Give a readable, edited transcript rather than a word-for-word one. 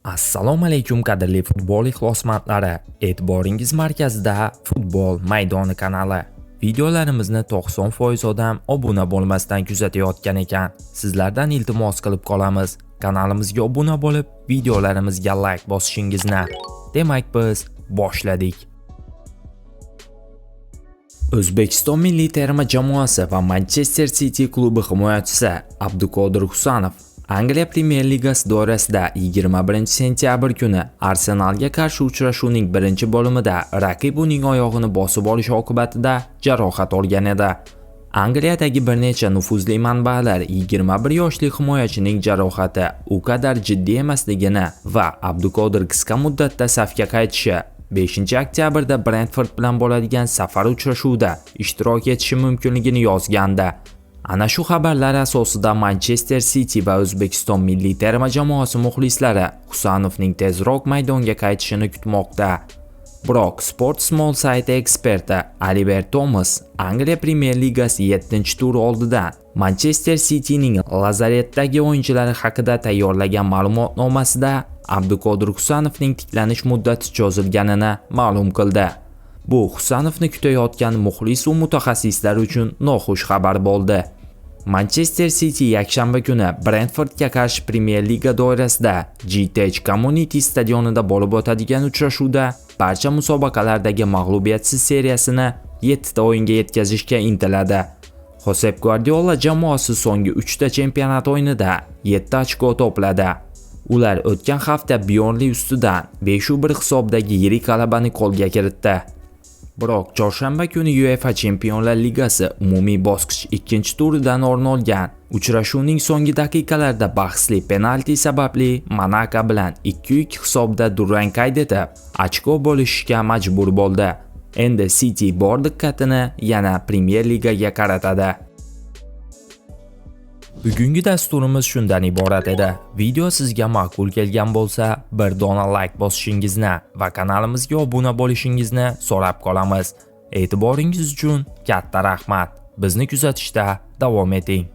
Assalomu alaykum qadrli futbol ixlosmandlari. E'tiboringiz markazida Futbol maydoni kanali. Videolarimizni 90% odam obuna bo'lmasdan kuzatayotgan ekan. Sizlardan iltimos qilib qolamiz. Kanalimizga obuna bo'lib, videolarimizga like bosishingizni. Demak, biz boshladik. O'zbekiston milliy terma jamoasi va Manchester City klubi himoyachisi Abduqodir Husanov Angliya Premyer Ligasi doirasida 21 sentyabr kuni Arsenalga qarshi uchrashuvning birinchi bo'limida raqib uning oyog'ini bosib olish oqibatida jarohat olgan edi. Angliyadagi bir necha nufuzli manbalar 21 yoshli himoyachining jarohati u qadar jiddiy emasligini va Abduqodir qisqa muddatda safga qaytishi 5-oktyabrda Brentford bilan bo'ladigan safar uchrashuvida ishtirok etishi mumkinligini yozgandi. Ana shu xabarlar asosida Manchester City va O'zbekiston milliy terma jamoasi muxlislari Husanovning tezroq maydonga qaytishini kutmoqda. Biroq Sport Small sayti eksperti Oliver Thomas Angliya Premyer Ligasi 7-tur oldidan Manchester City'ning lazaretdagi o'yinchilari haqida tayyorlagan ma'lumotnomasida Abduqodir Husanovning tiklanish muddati cho'zilganini ma'lum qildi. Bu Husanovni kutayotgan muxlis va mutaxassislar uchun noxush xabar bo'ldi. Manchester City yakshanba kuni Brentfordga qarshi Premier Liga doirasida GTH Community stadionida bo'lib o'tadigan uchrashuvda barcha musobaqalardagi mag'lubiyatsiz seriyasini 7 ta o'yinga yetkazishga intiladi. Josep Guardiola jamoasi so'nggi 3 ta chempionat o'yinida 7 ochko to'pladi. Ular o'tgan hafta Burnley ustidan 5-1 hisobdagi yirik g'alabani qo'lga kiritdi. Biroq chorshanba kuni UEFA Chempionlar Ligasi umumiy bosqich 2-turidan o'rin olgan uchrashuvning so'nggi daqiqalarida bahsli penalti sababli Monaco bilan 2-2 hisobda durang qayd etib, ochko bo'lishga majbur bo'ldi. Endi City bor diqqatini yana Premier Ligaga qaratadi. Bugungi dasturimiz shundan iborat edi. Video sizga ma'qul kelgan bo'lsa, bir dona like bosishingizni va kanalimizga obuna bo'lishingizni so'rab qolamiz. E'tiboringiz uchun katta rahmat. Bizni kuzatishda davom eting.